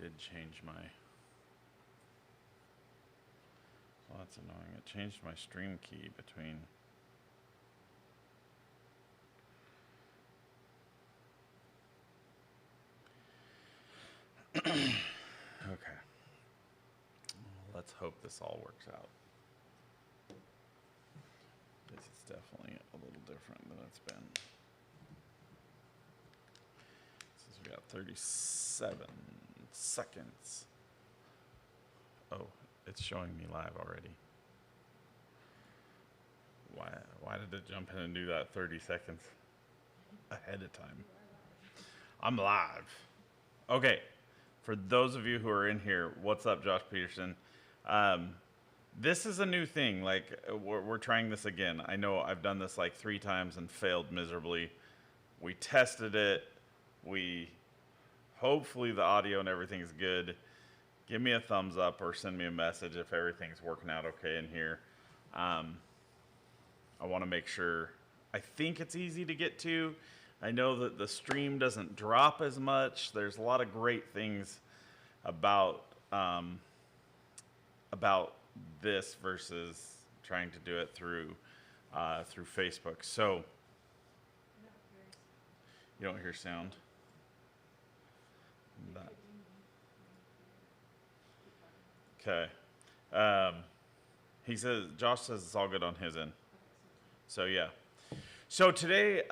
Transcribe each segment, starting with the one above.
did change my... Well, that's annoying. It changed my stream key between... Okay. Let's hope this all works out. This is definitely a little different than it's been. Since we got 37 seconds. Oh, it's showing me live already. Why did it jump in and do that 30 seconds ahead of time? I'm live. Okay. For those of you who are in here, what's up, Josh Peterson? This is a new thing. Like, we're trying this again. I know I've done this like 3 times and failed miserably. We tested it. Hopefully the audio and everything's good. Give me a thumbs up or send me a message if everything's working out okay in here. I want to make sure. I think it's easy to get to. I know that the stream doesn't drop as much. There's a lot of great things about this versus trying to do it through Facebook. So you don't hear sound. Okay. Josh says it's all good on his end. So yeah. So today,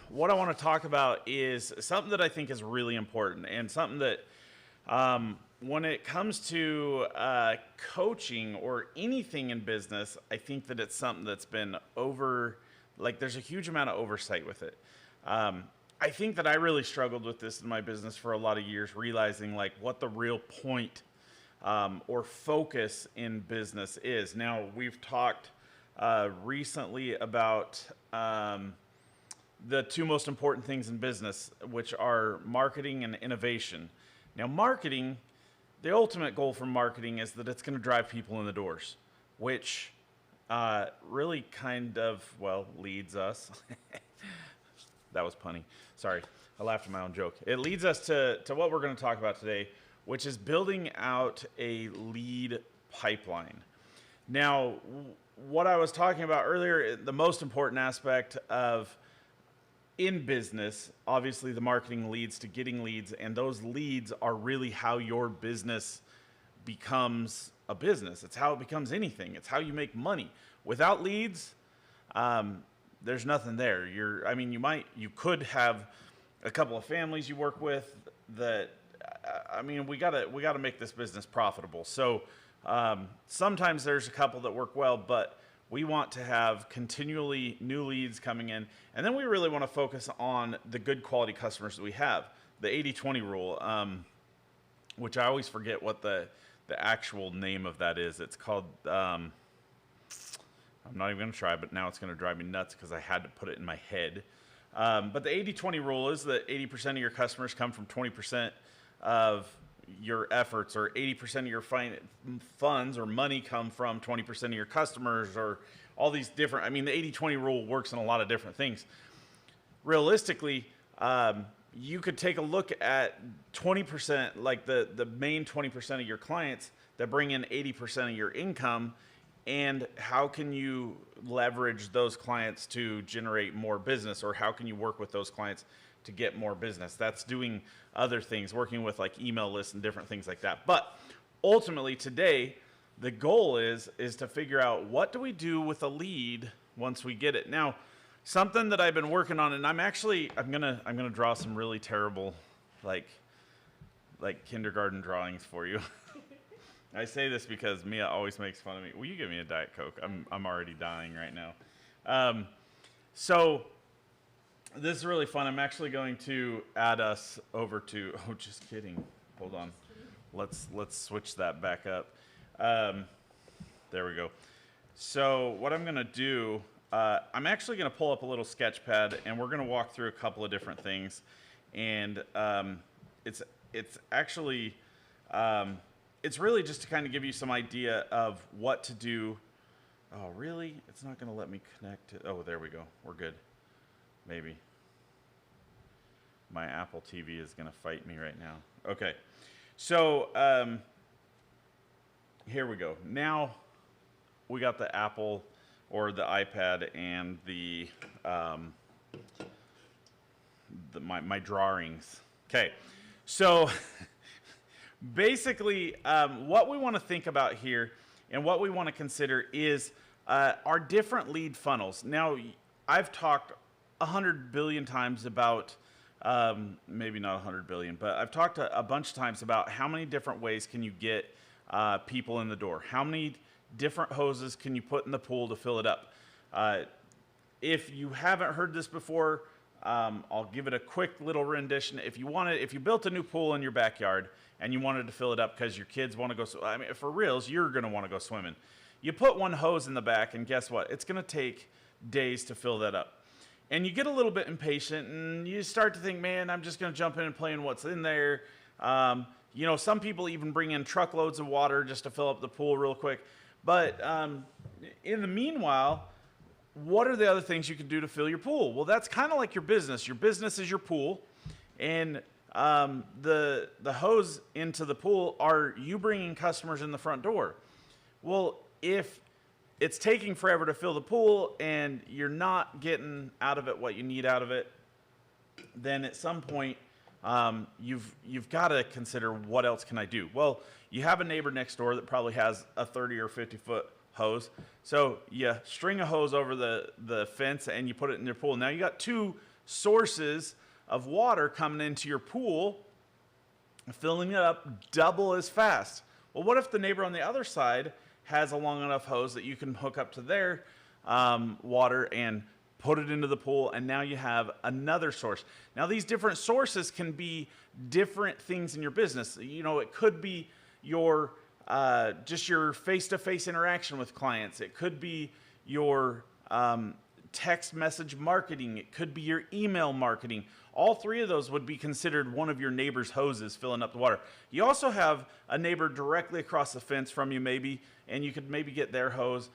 what I want to talk about is something that I think is really important, and something that when it comes to coaching or anything in business, I think that it's something that's been there's a huge amount of oversight with it. I think that I really struggled with this in my business for a lot of years, realizing like what the real point or focus in business is. Now, we've talked recently about the 2 most important things in business, which are marketing and innovation. Now, marketing, the ultimate goal for marketing is that it's going to drive people in the doors, which really kind of, leads us. That was punny. Sorry, I laughed at my own joke. It leads us to what we're going to talk about today, which is building out a lead pipeline. Now, what I was talking about earlier, the most important aspect of in business, obviously the marketing leads to getting leads, and those leads are really how your business becomes a business. It's how it becomes anything. It's how you make money. Without leads, there's nothing there. You could have a couple of families you work with that, we gotta make this business profitable. So sometimes there's a couple that work well, but we want to have continually new leads coming in. And then we really want to focus on the good quality customers that we have. The 80-20 rule, which I always forget what the actual name of that is. It's called, I'm not even going to try, but now it's going to drive me nuts because I had to put it in my head. But the 80-20 rule is that 80% of your customers come from 20% of your efforts, or 80% of your funds or money come from 20% of your customers, or all these different, the 80-20 rule works in a lot of different things. Realistically, you could take a look at 20%, like the main 20% of your clients that bring in 80% of your income, and how can you leverage those clients to generate more business, or how can you work with those clients to get more business? That's doing other things, working with like email lists and different things like that. But ultimately today, the goal is to figure out what do we do with a lead once we get it. Now, something that I've been working on, and I'm gonna draw some really terrible like kindergarten drawings for you. I say this because Mia always makes fun of me. Will you give me a Diet Coke? I'm already dying right now. So this is really fun. I'm actually going to add us over to, just kidding. Hold on. Let's switch that back up. There we go. So what I'm going to do, I'm actually going to pull up a little sketch pad, and we're going to walk through a couple of different things. And it's actually, it's really just to kind of give you some idea of what to do. Oh, really? It's not going to let me connect to, oh, there we go. We're good. Maybe. My Apple TV is going to fight me right now. Okay. So here we go. Now we got the Apple or the iPad and my drawings. Okay, so basically, what we want to think about here and what we want to consider is our different lead funnels. Now, I've talked 100 billion times about, maybe not 100 billion, but I've talked a bunch of times about how many different ways can you get people in the door. How many different hoses can you put in the pool to fill it up? If you haven't heard this before, I'll give it a quick little rendition. If you built a new pool in your backyard and you wanted to fill it up because your kids want to go, I mean, for reals, you're going to want to go swimming. You put one hose in the back, and guess what? It's going to take days to fill that up. And you get a little bit impatient, and you start to think, man, I'm just going to jump in and play in what's in there. You know, some people even bring in truckloads of water just to fill up the pool real quick. But in the meanwhile, what are the other things you can do to fill your pool? Well, that's kind of like your business. Your business is your pool, and the hose into the pool are you bringing customers in the front door. Well, if it's taking forever to fill the pool and you're not getting out of it what you need out of it, then at some point you've got to consider, what else can I do? Well, you have a neighbor next door that probably has a 30 or 50 foot hose. So you string a hose over the fence and you put it in your pool. Now you got two sources of water coming into your pool, filling it up double as fast. Well, what if the neighbor on the other side has a long enough hose that you can hook up to their water and put it into the pool, and now you have another source. Now these different sources can be different things in your business. You know, it could be your just your face-to-face interaction with clients. It could be your text message marketing. It could be your email marketing. All three of those would be considered one of your neighbor's hoses filling up the water. You also have a neighbor directly across the fence from you maybe, and you could maybe get their hose,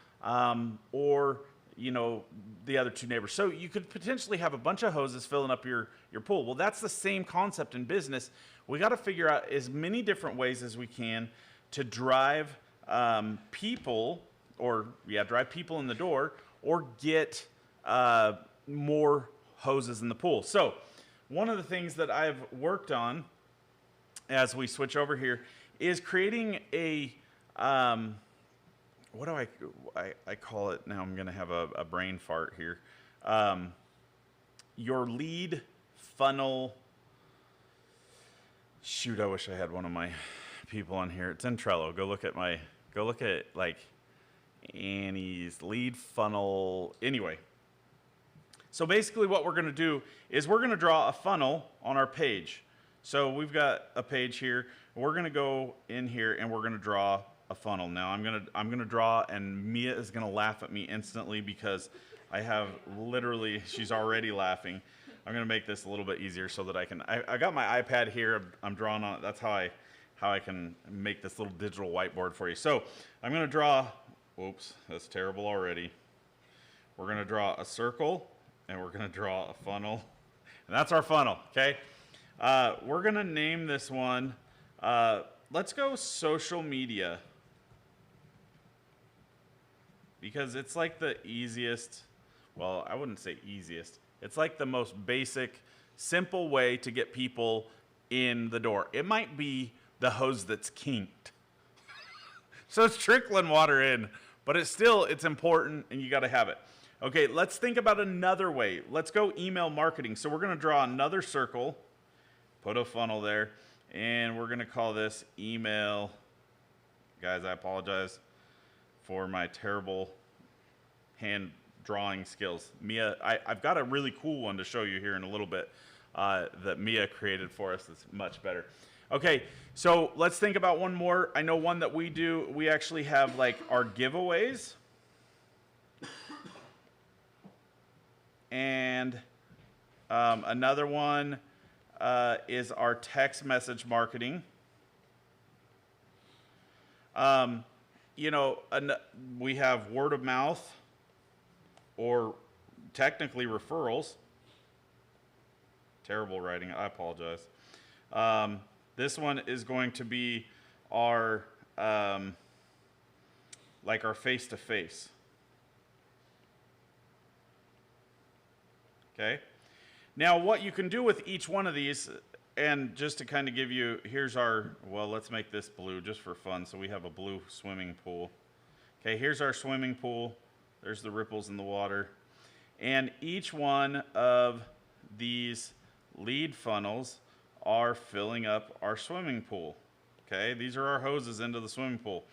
or you know, the other two neighbors. So you could potentially have a bunch of hoses filling up your pool. Well, that's the same concept in business. We got to figure out as many different ways as we can to drive people in the door, or get more hoses in the pool. So one of the things that I've worked on as we switch over here is creating a what do I call it now? I'm going to have a brain fart here. Your lead funnel. Shoot, I wish I had one of my people on here. It's in Trello. Go look at like Annie's lead funnel. Anyway, so basically what we're going to do is we're going to draw a funnel on our page. So we've got a page here. We're going to go in here and we're going to draw a funnel. Now I'm going to draw, and Mia is going to laugh at me instantly because I have literally, she's already laughing. I'm going to make this a little bit easier so that I got my iPad here. I'm drawing on it. That's how I can make this little digital whiteboard for you. So I'm going to draw, oops, that's terrible already. We're going to draw a circle, and we're going to draw a funnel. And that's our funnel, okay? We're going to name this one, let's go social media. Because it's like the easiest, well, I wouldn't say easiest. It's like the most basic, simple way to get people in the door. It might be the hose that's kinked. So it's trickling water in, but it's important, and you got to have it. Okay, let's think about another way. Let's go email marketing. So we're going to draw another circle, put a funnel there, and we're going to call this email. Guys, I apologize for my terrible hand drawing skills. Mia, I've got a really cool one to show you here in a little bit that Mia created for us that's much better. Okay, so let's think about one more. I know one that we do, we actually have like our giveaways. And another one is our text message marketing. You know, we have word of mouth, or technically referrals. Terrible writing, I apologize. This one is going to be our, like our face-to-face. Okay? Now, what you can do with each one of these, and just to kind of give you, here's our, well, let's make this blue just for fun. So we have a blue swimming pool. Okay, here's our swimming pool. There's the ripples in the water. And each one of these lead funnels are filling up our swimming pool. Okay, these are our hoses into the swimming pool.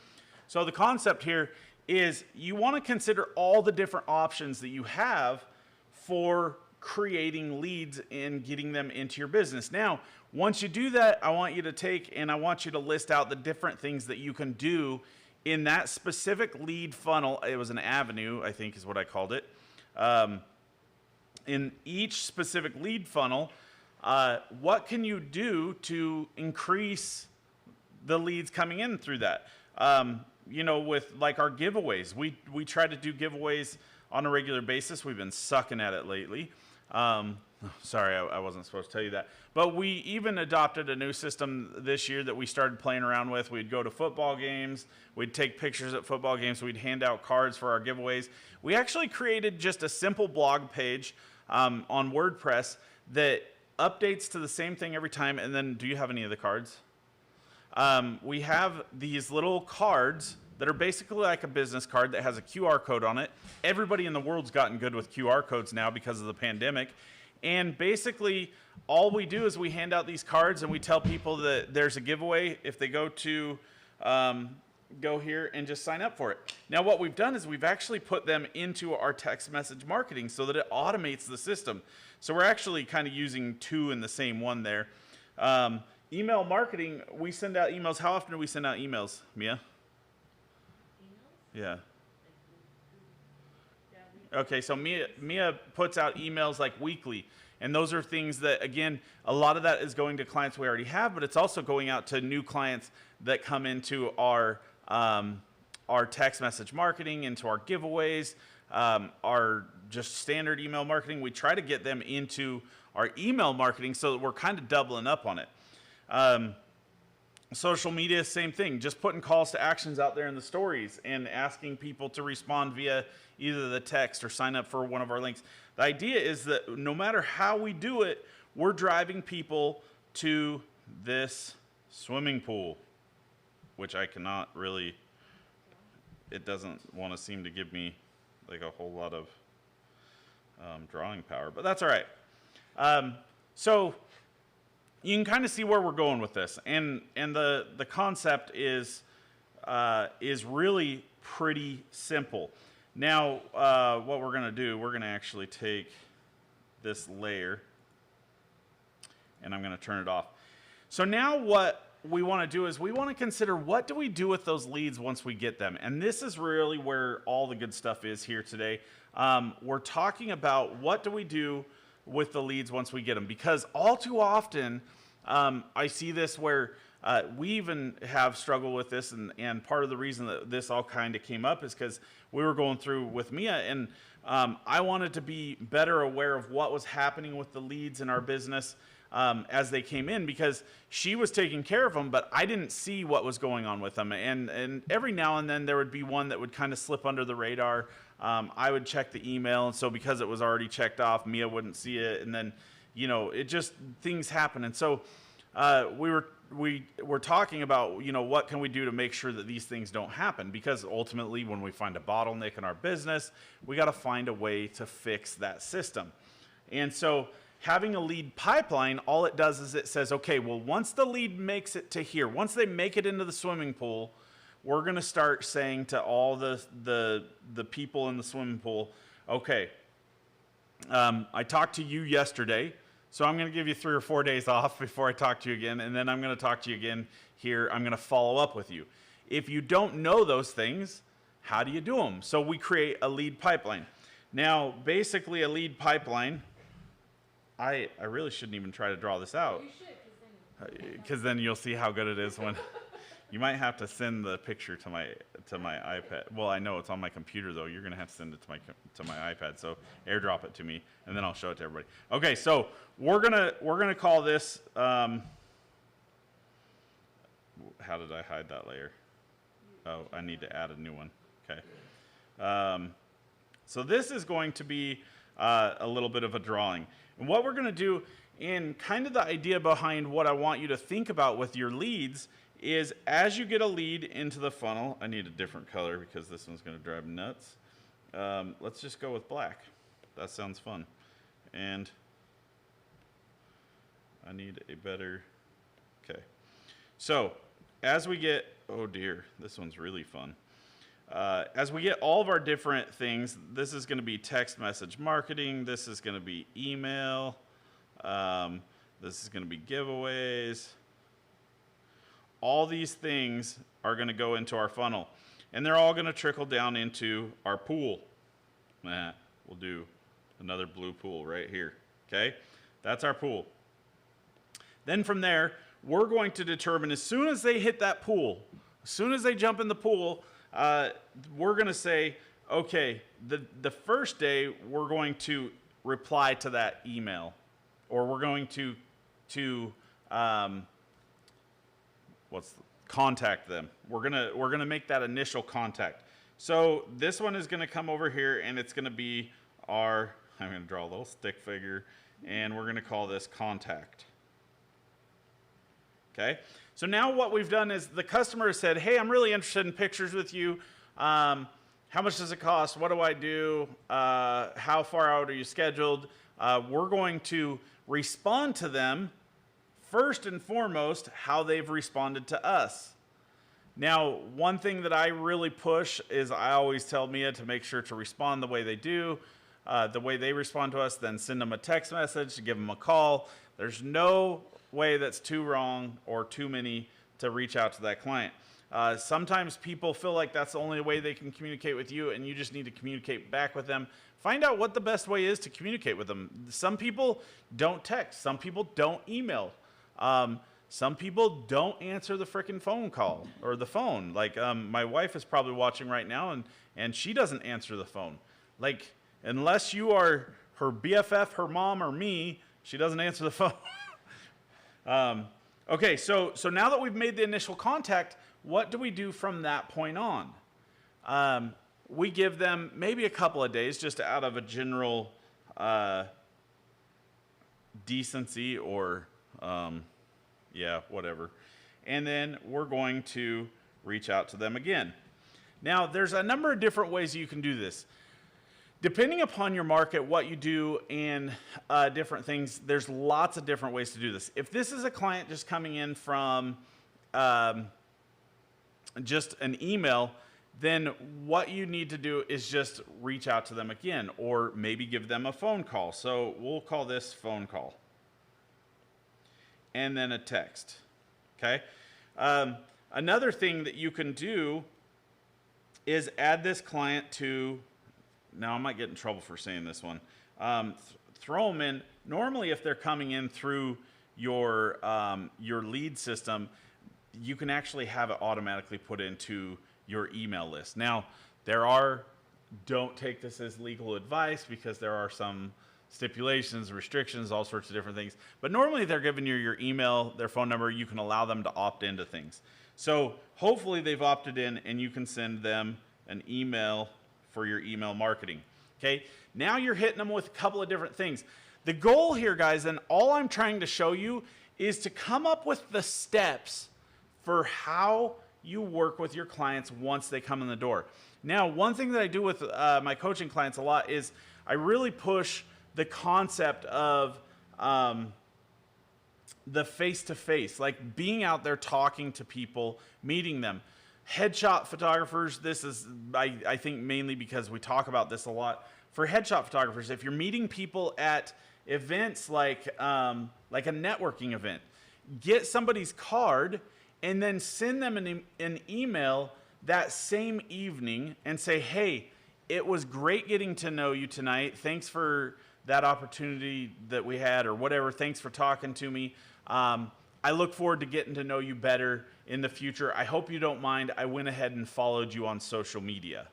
So the concept here is you want to consider all the different options that you have for creating leads and getting them into your business. Now, once you do that, I want you to take and I want you to list out the different things that you can do in that specific lead funnel. It was an avenue, I think is what I called it. In each specific lead funnel, what can you do to increase the leads coming in through that? You know, with like our giveaways, we try to do giveaways on a regular basis. We've been sucking at it lately. Sorry, I wasn't supposed to tell you that. But we even adopted a new system this year that we started playing around with. We'd go to football games. We'd take pictures at football games. We'd hand out cards for our giveaways. We actually created just a simple blog page on WordPress that updates to the same thing every time. And then, do you have any of the cards? We have these little cards that are basically like a business card that has a QR code on it. Everybody in the world's gotten good with QR codes now because of the pandemic. And basically, all we do is we hand out these cards and we tell people that there's a giveaway if they go to go here and just sign up for it. Now, what we've done is we've actually put them into our text message marketing so that it automates the system. So we're actually kind of using two in the same one there. Email marketing, we send out emails. How often do we send out emails, Mia? Yeah. Okay, so Mia puts out emails like weekly, and those are things that, again, a lot of that is going to clients we already have, but it's also going out to new clients that come into our text message marketing, into our giveaways, our just standard email marketing. We try to get them into our email marketing so that we're kind of doubling up on it. Social media, same thing, just putting calls to actions out there in the stories and asking people to respond via either the text or sign up for one of our links. The idea is that no matter how we do it, we're driving people to this swimming pool, which I cannot really, it doesn't want to seem to give me like a whole lot of drawing power, but that's all right. So you can kind of see where we're going with this, and the concept is really pretty simple. Now, what we're going to do, we're going to actually take this layer, and I'm going to turn it off. So now what we want to do is we want to consider what do we do with those leads once we get them, and this is really where all the good stuff is here today. We're talking about what do we do with the leads once we get them, because all too often I see this where we even have struggled with this, and part of the reason that this all kind of came up is because we were going through with Mia, and I wanted to be better aware of what was happening with the leads in our business as they came in, because she was taking care of them, but I didn't see what was going on with them, and every now and then there would be one that would kind of slip under the radar. I would check the email, and so because it was already checked off, Mia wouldn't see it, and then, you know, it just, things happen. And so we were talking about, you know, what can we do to make sure that these things don't happen? Because ultimately, when we find a bottleneck in our business, we got to find a way to fix that system. And so having a lead pipeline, all it does is it says, okay, well, once the lead makes it to here, once they make it into the swimming pool, we're going to start saying to all the people in the swimming pool, okay, I talked to you yesterday, so I'm going to give you 3 or 4 days off before I talk to you again, and then I'm going to talk to you again here. I'm going to follow up with you. If you don't know those things, how do you do them? So we create a lead pipeline. Now, basically a lead pipeline, I really shouldn't even try to draw this out, because then you'll see how good it is when... You might have to send the picture to my iPad. Well, I know it's on my computer though. You're gonna have to send it to my iPad. So AirDrop it to me, and then I'll show it to everybody. Okay, so we're gonna call this how did I hide that layer? Oh, I need to add a new one. Okay. So this is going to be a little bit of a drawing. And what we're going to do, and kind of the idea behind what I want you to think about with your leads, is as you get a lead into the funnel, I need a different color because this one's going to drive me nuts. Let's just go with black. That sounds fun. And I need a better, okay. So as we get, oh dear, this one's really fun. As we get all of our different things, this is going to be text message marketing. This is going to be email. This is going to be giveaways. All these things are going to go into our funnel, and they're all going to trickle down into our pool. We'll do another blue pool right here. Okay, that's our pool. Then from there, we're going to determine as soon as they hit that pool, as soon as they jump in the pool, we're going to say, okay, the first day we're going to reply to that email, or we're going to contact them. We're gonna make that initial contact. So this one is gonna come over here, and it's gonna be I'm gonna draw a little stick figure, and we're gonna call this contact. Okay. So now what we've done is the customer has said, hey, I'm really interested in pictures with you. How much does it cost? What do I do? How far out are you scheduled? We're going to respond to them first and foremost, how they've responded to us. Now, one thing that I really push is I always tell Mia to make sure to respond the way they do, the way they respond to us, then send them a text message, give them a call. There's no way that's too wrong or too many to reach out to that client. Sometimes people feel like that's the only way they can communicate with you, and you just need to communicate back with them. Find out what the best way is to communicate with them. Some people don't text. Some people don't email. Some people don't answer the frickin' phone call or the phone. Like, my wife is probably watching right now, and she doesn't answer the phone. Like, unless you are her BFF, her mom, or me, she doesn't answer the phone. Okay, so now that we've made the initial contact, what do we do from that point on? We give them maybe a couple of days just out of a general decency or yeah, whatever. And then we're going to reach out to them again. Now, there's a number of different ways you can do this. Depending upon your market, what you do, and different things, there's lots of different ways to do this. If this is a client just coming in from just an email, then what you need to do is just reach out to them again, or maybe give them a phone call. So we'll call this phone call. And then a text, okay? Another thing that you can do is add this client to, now I might get in trouble for saying this one, throw them in. Normally, if they're coming in through your lead system, you can actually have it automatically put into your email list. Now, don't take this as legal advice because there are some stipulations, restrictions, all sorts of different things. But normally they're giving you your email, their phone number. You can allow them to opt into things. So hopefully they've opted in, and you can send them an email for your email marketing. Okay, now you're hitting them with a couple of different things. The goal here, guys, and all I'm trying to show you is to come up with the steps for how you work with your clients once they come in the door. Now, one thing that I do with my coaching clients a lot is I really push the concept of the face-to-face, like being out there talking to people, meeting them. Headshot photographers, this is, I think, mainly because we talk about this a lot. For headshot photographers, if you're meeting people at events like a networking event, get somebody's card and then send them an email that same evening and say, hey, it was great getting to know you tonight. Thanks for that opportunity that we had, or whatever. Thanks for talking to me. I look forward to getting to know you better in the future. I hope you don't mind. I went ahead and followed you on social media.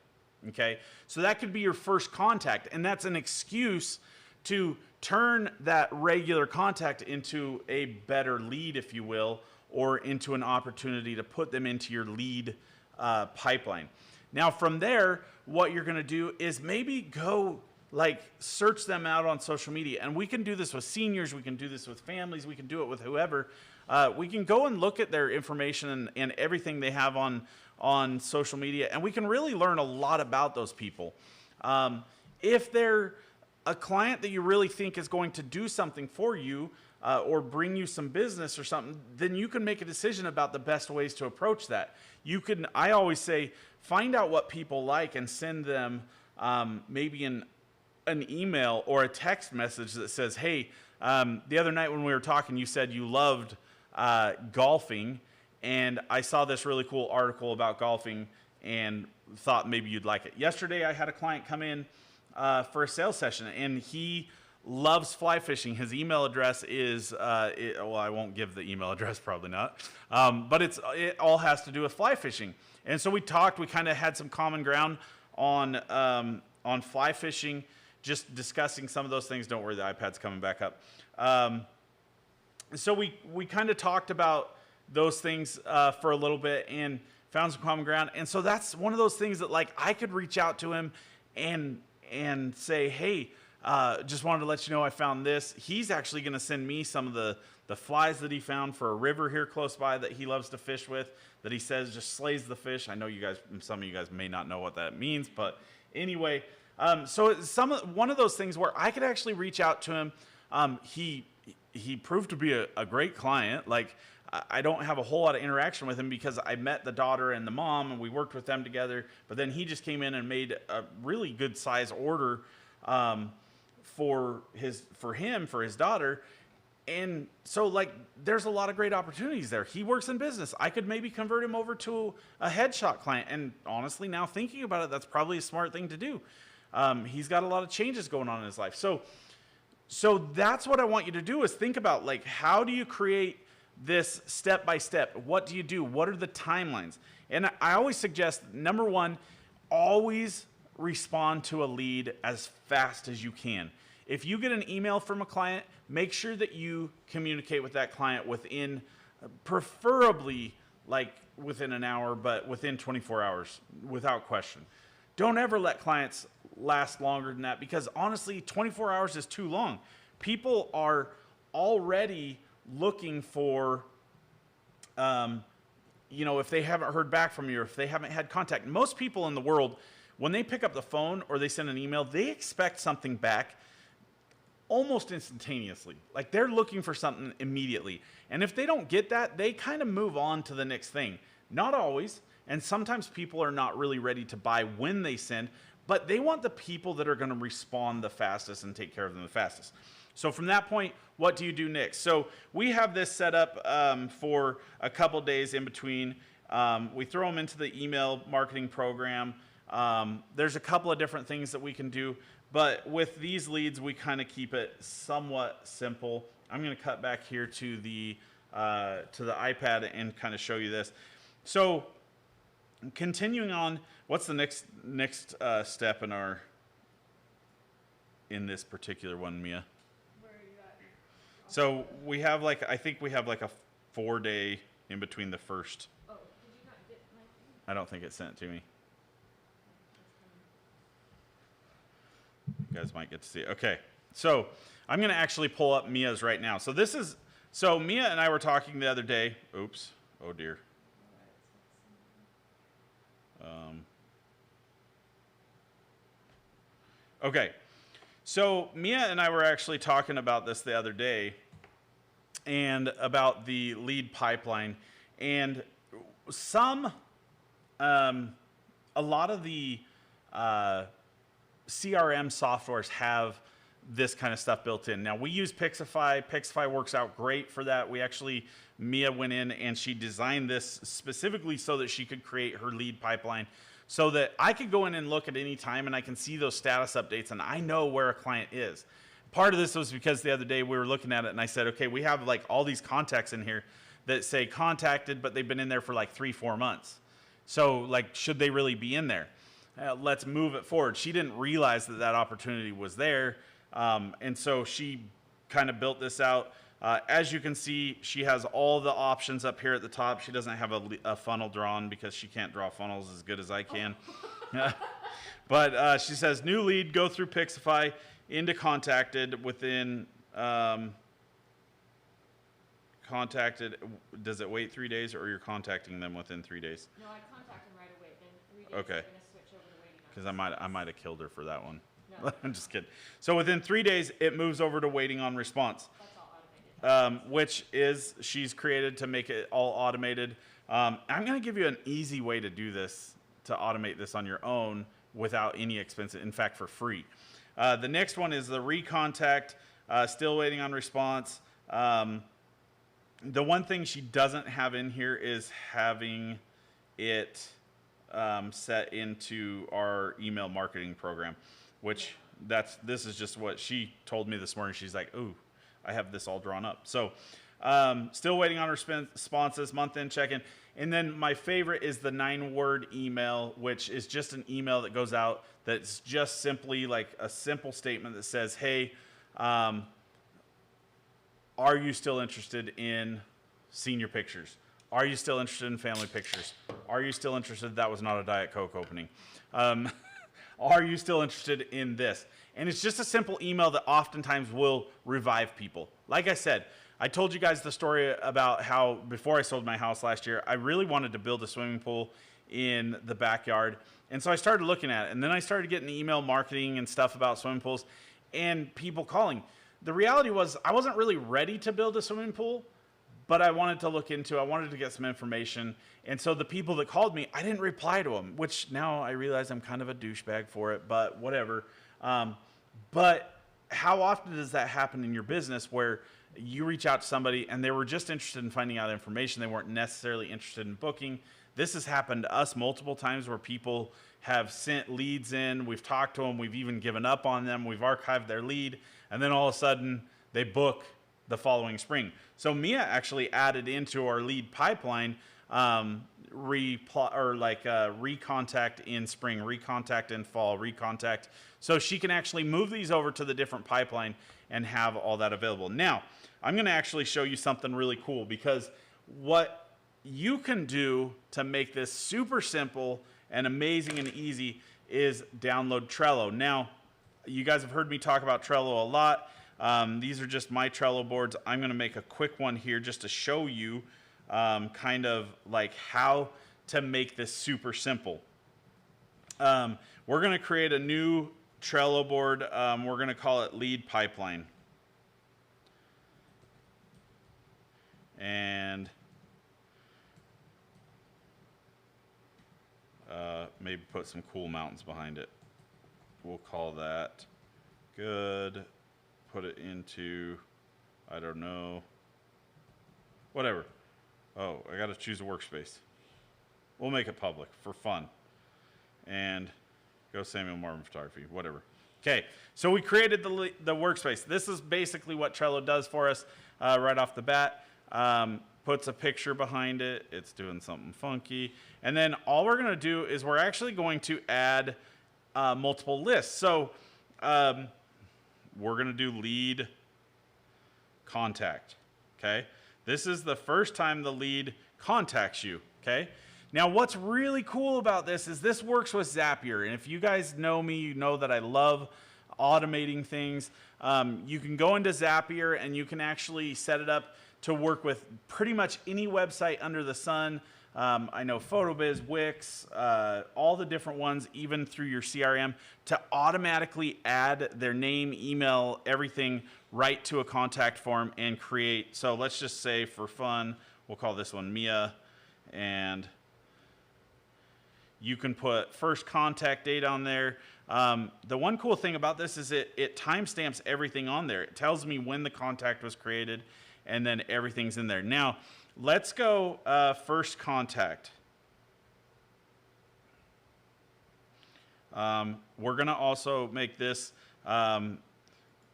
Okay? So that could be your first contact, and that's an excuse to turn that regular contact into a better lead, if you will, or into an opportunity to put them into your lead pipeline. Now from there, what you're going to do is maybe go like search them out on social media. And we can do this with seniors, we can do this with families, we can do it with whoever. We can go and look at their information and everything they have on social media, and we can really learn a lot about those people. If they're a client that you really think is going to do something for you or bring you some business or something, then you can make a decision about the best ways to approach that. I always say, find out what people like and send them maybe an email or a text message that says, hey, the other night when we were talking, you said you loved golfing, and I saw this really cool article about golfing and thought maybe you'd like it. Yesterday, I had a client come in for a sales session, and he loves fly fishing. His email address is, well, I won't give the email address, probably not, but it all has to do with fly fishing. And so we talked, we kind of had some common ground on fly fishing, just discussing some of those things. Don't worry, the iPad's coming back up. So we kind of talked about those things for a little bit and found some common ground. And so that's one of those things that like I could reach out to him and say, hey, just wanted to let you know I found this. He's actually going to send me some of the flies that he found for a river here close by that he loves to fish with, that he says just slays the fish. I know some of you guys may not know what that means, but anyway, so one of those things where I could actually reach out to him. He proved to be a great client. Like, I don't have a whole lot of interaction with him because I met the daughter and the mom and we worked with them together, but then he just came in and made a really good size order for his daughter. And so like there's a lot of great opportunities there. He works in business. I could maybe convert him over to a headshot client. And honestly, now thinking about it, that's probably a smart thing to do. He's got a lot of changes going on in his life. So that's what I want you to do, is think about like, how do you create this step by step? What do you do? What are the timelines? And I always suggest, number one, always respond to a lead as fast as you can. If you get an email from a client, make sure that you communicate with that client within, preferably like within an hour, but within 24 hours, without question. Don't ever let clients last longer than that, because honestly, 24 hours is too long. People are already looking for, if they haven't heard back from you, or if they haven't had contact. Most people in the world, when they pick up the phone or they send an email, they expect something back almost instantaneously. Like they're looking for something immediately. And if they don't get that, they kind of move on to the next thing. Not always. And sometimes people are not really ready to buy when they send, but they want the people that are going to respond the fastest and take care of them the fastest. So from that point, what do you do next? So we have this set up for a couple days in between. We throw them into the email marketing program. There's a couple of different things that we can do, but with these leads, we kind of keep it somewhat simple. I'm going to cut back here to the iPad and kind of show you this. So continuing on, what's the next step in this particular one, Mia? Where are you at? So we have I think we have like a 4-day in between the first. Oh, did you not get my thing? I don't think it sent to me. You guys might get to see it. Okay, so I'm going to actually pull up Mia's right now. So Mia and I were talking the other day. Oops. Oh dear. Okay, so Mia and I were actually talking about this the other day, and about the lead pipeline, and a lot of the CRM softwares have this kind of stuff built in. Now we use Pixify. Pixify works out great for that. Mia went in and she designed this specifically so that she could create her lead pipeline, so that I could go in and look at any time and I can see those status updates and I know where a client is. Part of this was because the other day we were looking at it and I said, okay, we have like all these contacts in here that say contacted, but they've been in there for like 3-4 months. So like, should they really be in there? Let's move it forward. She didn't realize that opportunity was there. And so she kind of built this out As you can see, she has all the options up here at the top. She doesn't have a funnel drawn because she can't draw funnels as good as I can. But she says, new lead, go through Pixify, into contacted within, contacted, does it wait 3 days or you're contacting them within 3 days? No, I contact them right away. Then 3 days, Okay. they're going to switch over to waiting on Because I might have killed her for that one. No. I'm just kidding. So within 3 days, it moves over to waiting on response. That's all automated. Which is she's created to make it all automated. I'm going to give you an easy way to do this, to automate this on your own without any expense, in fact, for free. The next one is the recontact, still waiting on response. The one thing she doesn't have in here is having it set into our email marketing program, which this is just what she told me this morning. She's like, ooh, I have this all drawn up. So still waiting on responses, month-end check-in. And then my favorite is the 9-word email, which is just an email that goes out that's just simply like a simple statement that says, hey, are you still interested in senior pictures? Are you still interested in family pictures? Are you still interested? That was not a Diet Coke opening. Are you still interested in this? And it's just a simple email that oftentimes will revive people. Like I said, I told you guys the story about how before I sold my house last year, I really wanted to build a swimming pool in the backyard. And so I started looking at it. And then I started getting email marketing and stuff about swimming pools and people calling. The reality was I wasn't really ready to build a swimming pool, but I wanted to look into it. I wanted to get some information. And so the people that called me, I didn't reply to them, which now I realize I'm kind of a douchebag for it, but whatever. But how often does that happen in your business where you reach out to somebody and they were just interested in finding out information? They weren't necessarily interested in booking. This has happened to us multiple times where people have sent leads in. We've talked to them. We've even given up on them. We've archived their lead. And then all of a sudden they book the following spring. So Mia actually added into our lead pipeline recontact in spring, recontact in fall, recontact. So she can actually move these over to the different pipeline and have all that available. Now, I'm going to actually show you something really cool, because what you can do to make this super simple and amazing and easy is download Trello. Now, you guys have heard me talk about Trello a lot. These are just my Trello boards. I'm going to make a quick one here just to show you kind of like how to make this super simple. We're going to create a new Trello board. We're going to call it Lead Pipeline. And maybe put some cool mountains behind it. We'll call that good. Put it into, I don't know, whatever. Oh, I got to choose a workspace. We'll make it public for fun. And go Samuel Marvin Photography, whatever. Okay, so we created the workspace. This is basically what Trello does for us right off the bat. Puts a picture behind it. It's doing something funky. And then all we're going to do is we're actually going to add multiple lists. So we're going to do lead contact, okay? This is the first time the lead contacts you, okay? Now, what's really cool about this is this works with Zapier. And if you guys know me, you know that I love automating things. You can go into Zapier and you can actually set it up to work with pretty much any website under the sun. I know PhotoBiz, Wix, all the different ones, even through your CRM, to automatically add their name, email, everything right to a contact form and create. So let's just say for fun, we'll call this one Mia, and you can put first contact date on there. The one cool thing about this is it timestamps everything on there. It tells me when the contact was created, and then everything's in there. Now, let's go first contact. We're going to also make this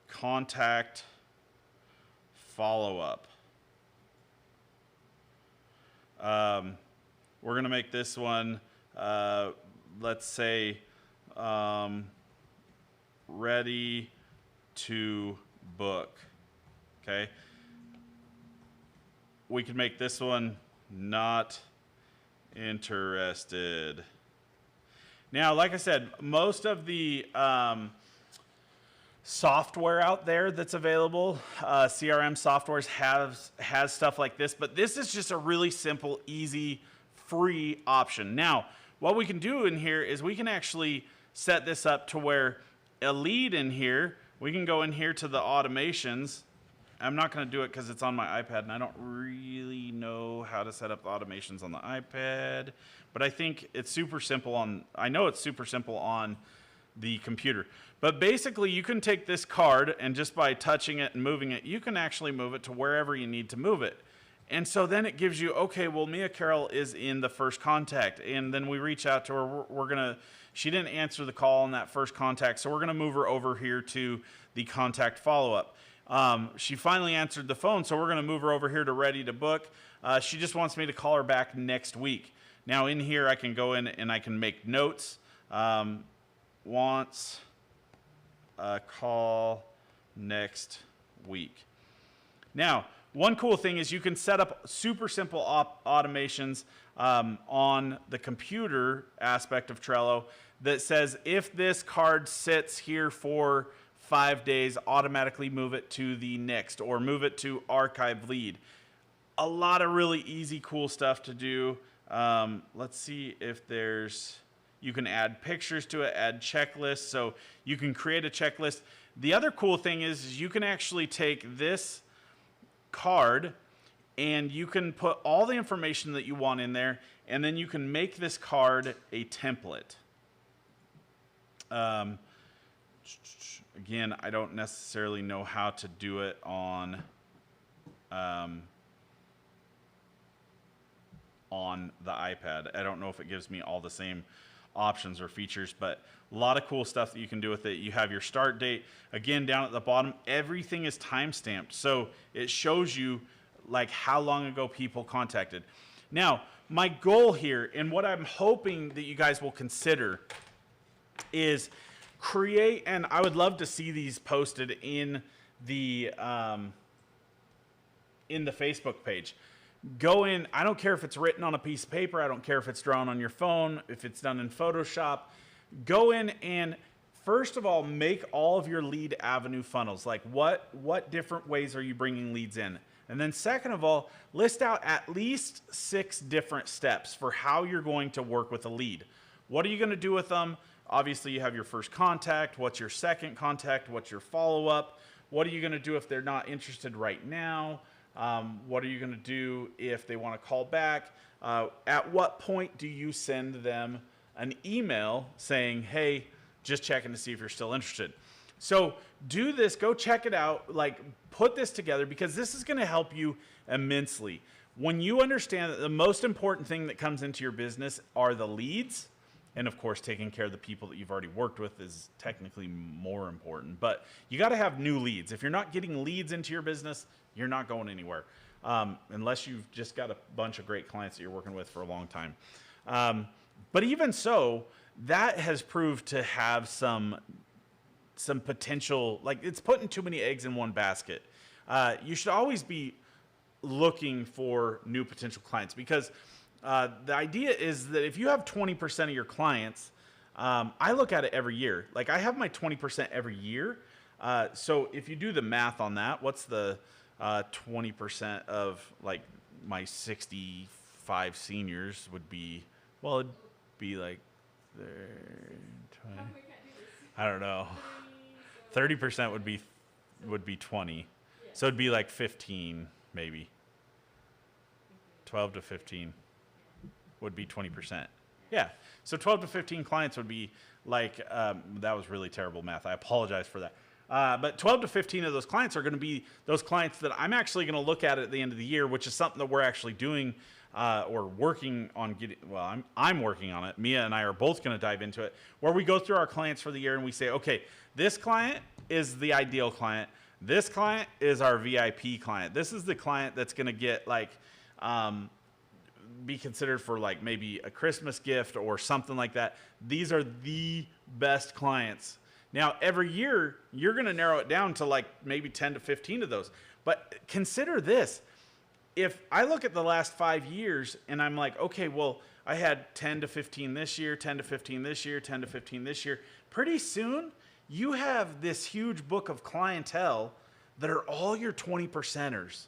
contact follow-up. We're going to make this one, let's say, ready to book. Okay. we could make this one not interested. Now, like I said, most of the software out there that's available, CRM softwares has stuff like this, but this is just a really simple, easy, free option. Now, what we can do in here is we can actually set this up to where a lead in here, we can go in here to the automations. I'm not going to do it because it's on my iPad and I don't really know how to set up the automations on the iPad, but I think it's super simple I know it's super simple on the computer. But basically you can take this card and just by touching it and moving it, you can actually move it to wherever you need to move it. And so then it gives you, okay, well, Mia Carroll is in the first contact. And then we reach out to her. She didn't answer the call on that first contact. So we're going to move her over here to the contact follow-up. She finally answered the phone. So we're going to move her over here to ready to book. She just wants me to call her back next week. Now in here, I can go in and I can make notes. Wants a call next week. Now, one cool thing is you can set up super simple automations on the computer aspect of Trello that says if this card sits here for 5 days, automatically move it to the next or move it to archive lead. A lot of really easy, cool stuff to do. Let's see if you can add pictures to it, add checklists, so you can create a checklist. The other cool thing is you can actually take this card and you can put all the information that you want in there, and then you can make this card a template. Again, I don't necessarily know how to do it on the iPad. I don't know if it gives me all the same options or features, but a lot of cool stuff that you can do with it. You have your start date. Again, down at the bottom, everything is time-stamped. So it shows you like how long ago people contacted. Now, my goal here and what I'm hoping that you guys will consider is create, and I would love to see these posted in the Facebook page. Go in, I don't care if it's written on a piece of paper, I don't care if it's drawn on your phone, if it's done in Photoshop. Go in and first of all, make all of your lead avenue funnels. Like what different ways are you bringing leads in? And then second of all, list out at least 6 different steps for how you're going to work with a lead. What are you going to do with them? Obviously, you have your first contact. What's your second contact? What's your follow-up? What are you going to do if they're not interested right now? What are you going to do if they want to call back? At what point do you send them an email saying, hey, just checking to see if you're still interested? So do this, go check it out, like put this together, because this is going to help you immensely. When you understand that the most important thing that comes into your business are the leads, and of course, taking care of the people that you've already worked with is technically more important, but you got to have new leads. If you're not getting leads into your business, you're not going anywhere, unless you've just got a bunch of great clients that you're working with for a long time. But even so, that has proved to have some potential, like it's putting too many eggs in one basket. You should always be looking for new potential clients, because the idea is that if you have 20% of your clients, I look at it every year. Like I have my 20% every year. So if you do the math on that, what's the 20% of like my 65 seniors would be? Well, it'd be like, I don't know. 30% would be 20. So it'd be like 15, maybe. 12 to 15 would be 20%. Yeah. So 12 to 15 clients would be like, that was really terrible math. I apologize for that. But 12 to 15 of those clients are going to be those clients that I'm actually going to look at the end of the year, which is something that we're actually doing or working on getting. Well, I'm working on it. Mia and I are both going to dive into it, where we go through our clients for the year and we say, okay, this client is the ideal client. This client is our VIP client. This is the client that's going to get like, be considered for like maybe a Christmas gift or something like that. These are the best clients. Now, every year, you're going to narrow it down to like maybe 10 to 15 of those. But consider this. if I look at the last 5 years and I'm like, okay, well, I had 10 to 15 this year, 10 to 15 this year, 10 to 15 this year. Pretty soon, you have this huge book of clientele that are all your 20 percenters.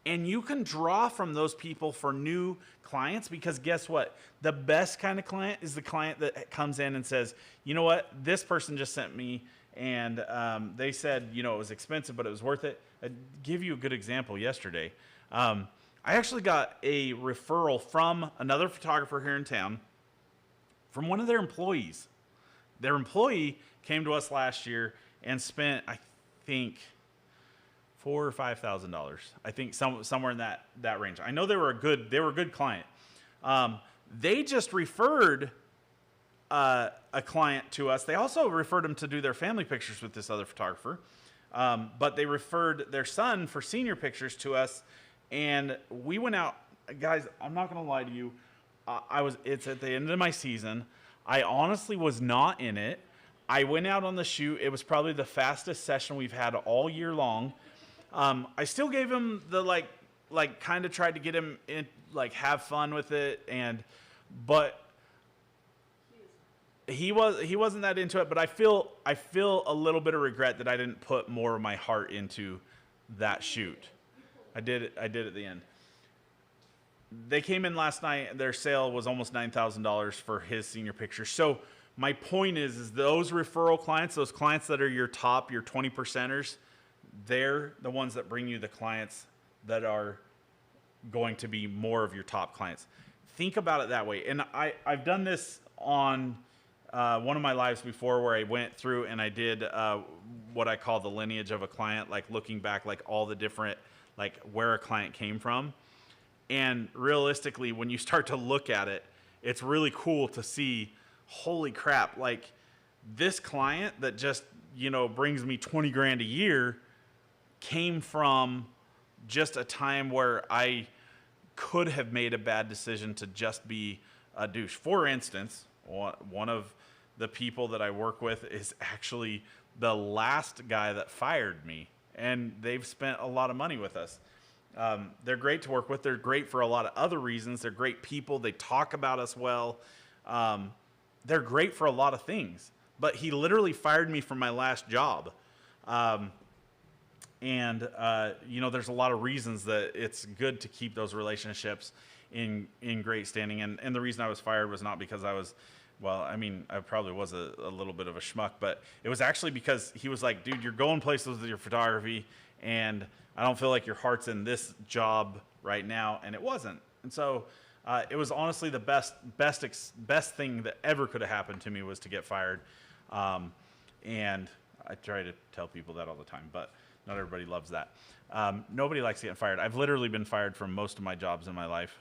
And you can draw from those people for new clients, because guess what? The best kind of client is the client that comes in and says, you know what? This person just sent me and they said, it was expensive, but it was worth it. I'll give you a good example yesterday. I actually got a referral from another photographer here in town from one of their employees. Their employee came to us last year and spent, I think, $4,000 or $5,000. I think somewhere in that range. I know they were a good client. They just referred a client to us. They also referred him to do their family pictures with this other photographer. But they referred their son for senior pictures to us, and we went out. Guys, I'm not gonna lie to you. It's at the end of my season. I honestly was not in it. I went out on the shoot. It was probably the fastest session we've had all year long. I still gave him the like kind of tried to get him in, like have fun with it, but he wasn't that into it. But I feel a little bit of regret that I didn't put more of my heart into that shoot. I did at the end. They came in last night. Their sale was almost $9,000 for his senior picture. So my point is those referral clients, those clients that are your 20 percenters, they're the ones that bring you the clients that are going to be more of your top clients. Think about it that way. And I've done this on one of my lives before, where I went through and I did what I call the lineage of a client, like looking back, like all the different, like where a client came from. And realistically, when you start to look at it, it's really cool to see, holy crap, like this client that just, brings me 20 grand a year came from just a time where I could have made a bad decision to just be a douche. For instance, one of the people that I work with is actually the last guy that fired me, and they've spent a lot of money with us. They're great to work with. They're great for a lot of other reasons. They're great people. They talk about us well. They're great for a lot of things. But he literally fired me from my last job. There's a lot of reasons that it's good to keep those relationships in great standing. And the reason I was fired was not because I probably was a little bit of a schmuck, but it was actually because he was like, dude, you're going places with your photography, and I don't feel like your heart's in this job right now. And it wasn't. And so it was honestly the best thing that ever could have happened to me was to get fired. And I try to tell people that all the time, but not everybody loves that. Nobody likes getting fired. I've literally been fired from most of my jobs in my life.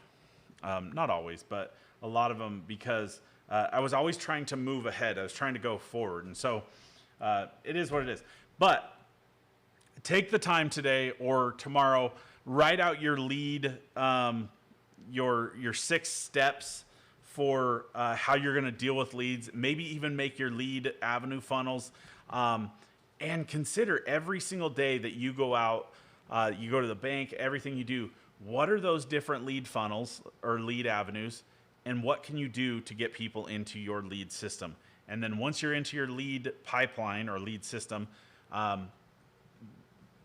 Not always, but a lot of them, because I was always trying to move ahead. I was trying to go forward. And so it is what it is. But take the time today or tomorrow, write out your lead, your 6 steps for how you're going to deal with leads. Maybe even make your lead avenue funnels. And consider every single day that you go out, you go to the bank, everything you do, what are those different lead funnels or lead avenues, and what can you do to get people into your lead system? And then once you're into your lead pipeline or lead system,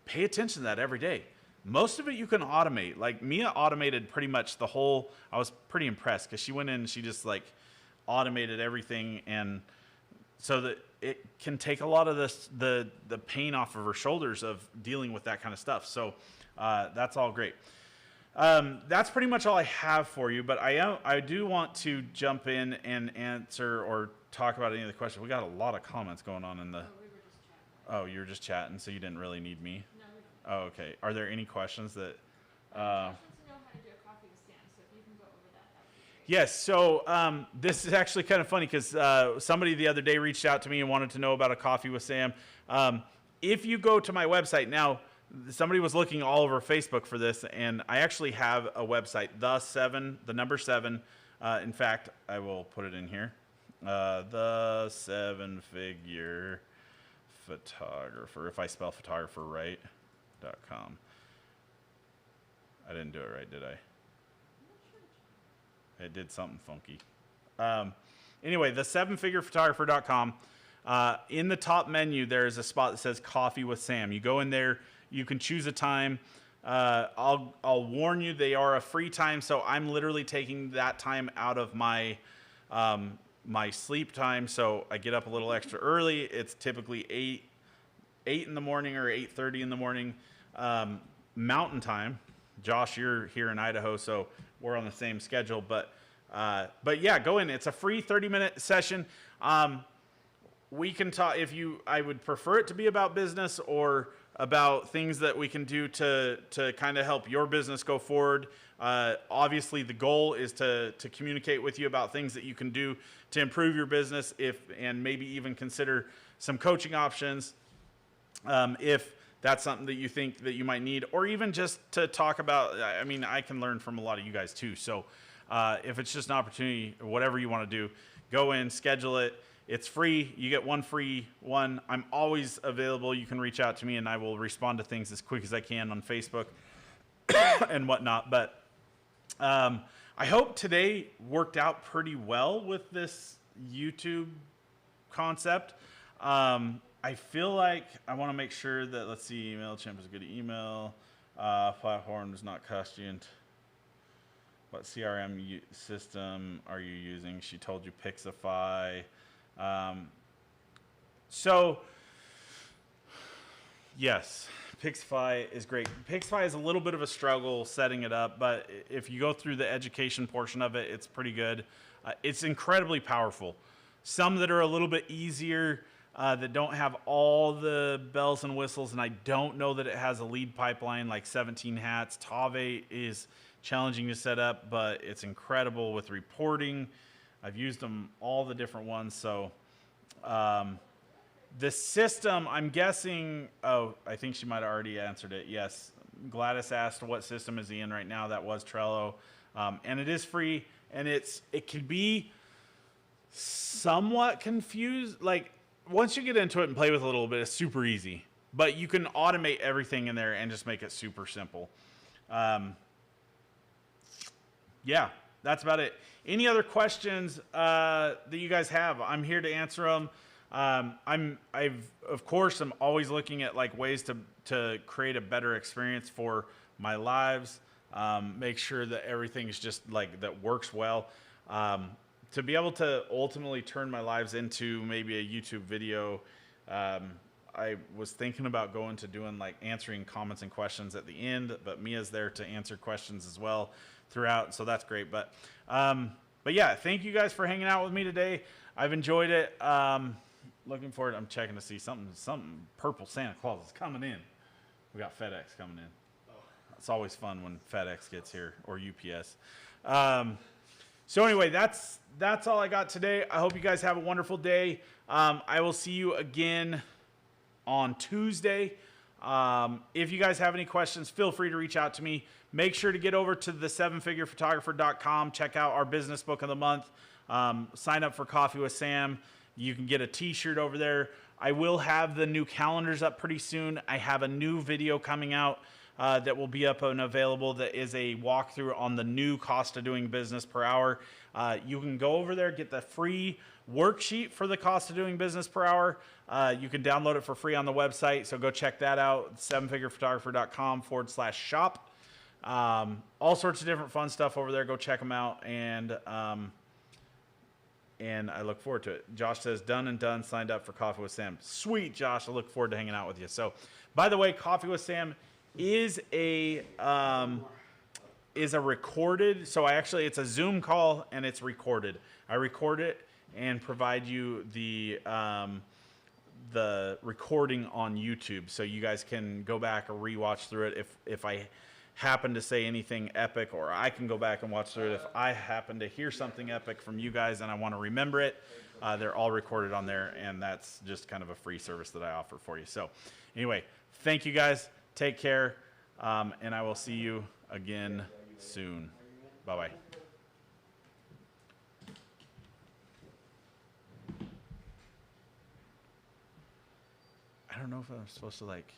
pay attention to that every day. Most of it you can automate. Like Mia automated pretty much the whole. I was pretty impressed because she went in and she just like automated everything, and so that it can take a lot of the pain off of her shoulders of dealing with that kind of stuff. So that's all great. That's pretty much all I have for you, but I do want to jump in and answer or talk about any of the questions. We got a lot of comments going on in the. Oh, you were just chatting, so you didn't really need me. No, we don't. Oh, okay. Are there any questions that? Josh wants to know how to do a coffee with Sam, so if you can go over that would be great. Yes. So this is actually kind of funny because somebody the other day reached out to me and wanted to know about a coffee with Sam. If you go to my website now, somebody was looking all over Facebook for this, and I actually have a website, the number 7. In fact, I will put it in here. The 7-figure photographer, if I spell photographer right, .com. I didn't do it right, did I? I'm not sure which one. It did something funky. Anyway, the sevenfigurephotographer.com. In the top menu, there is a spot that says Coffee with Sam. You go in there, you can choose a time. I'll warn you, they are a free time, so I'm literally taking that time out of my my sleep time. So I get up a little extra early. It's typically 8 in the morning or 8:30 in the morning, Mountain Time. Josh, you're here in Idaho, so we're on the same schedule. But yeah, go in. It's a free 30-minute session. We can talk I would prefer it to be about business or about things that we can do to kind of help your business go forward. Obviously, the goal is to communicate with you about things that you can do to improve your business, and maybe even consider some coaching options if that's something that you think that you might need, or even just to talk about. I mean, I can learn from a lot of you guys too. So if it's just an opportunity, or whatever you want to do, go in, schedule it. It's free. You get one free one. I'm always available. You can reach out to me, and I will respond to things as quick as I can on Facebook and whatnot. But I hope today worked out pretty well with this YouTube concept. I feel like I want to make sure that, let's see, MailChimp is a good email. Platform does not cost you. What CRM system are you using? She told you Pixify. So yes, Pixify is great. Pixify is a little bit of a struggle setting it up, but if you go through the education portion of it, it's pretty good. It's incredibly powerful. Some that are a little bit easier, that don't have all the bells and whistles, and I don't know that it has a lead pipeline like 17 Hats. Tave is challenging to set up, but it's incredible with reporting. I've used them, all the different ones. So the system, I'm guessing, oh, I think she might have already answered it. Yes, Gladys asked what system is he in right now. That was Trello. And it is free, and it can be somewhat confused. Like, once you get into it and play with it a little bit, it's super easy. But you can automate everything in there and just make it super simple. Yeah, that's about it. Any other questions that you guys have? I'm here to answer them. Of course, I'm always looking at like ways to create a better experience for my lives. Make sure that everything's just like that works well. To be able to ultimately turn my lives into maybe a YouTube video, I was thinking about going to doing like answering comments and questions at the end, but Mia's there to answer questions as well throughout, so that's great. But yeah, thank you guys for hanging out with me today. I've enjoyed it. Looking forward. I'm checking to see something purple Santa Claus is coming in. We got FedEx coming in. It's always fun when FedEx gets here, or UPS. So anyway, that's all I got today. I hope you guys have a wonderful day. I will see you again on Tuesday. If you guys have any questions, feel free to reach out to me. Make sure to get over to the sevenfigurephotographer.com. Check out our business book of the month. Sign up for Coffee with Sam. You can get a t-shirt over there. I will have the new calendars up pretty soon. I have a new video coming out that will be up and available that is a walkthrough on the new cost of doing business per hour. You can go over there, get the free worksheet for the cost of doing business per hour. You can download it for free on the website, so go check that out, sevenfigurephotographer.com/shop. All sorts of different fun stuff over there. Go check them out, and I look forward to it. Josh says, done and done, signed up for Coffee with Sam. Sweet, Josh. I look forward to hanging out with you. So, by the way, Coffee with Sam is a recorded, so it's a Zoom call and it's recorded. I record it and provide you the recording on YouTube, so you guys can go back or rewatch through it if I happen to say anything epic, or I can go back and watch through it if I happen to hear something epic from you guys and I want to remember it. They're all recorded on there, and that's just kind of a free service that I offer for you. So anyway, thank you guys. Take care, and I will see you again soon. Bye-bye. I don't know if I'm supposed to like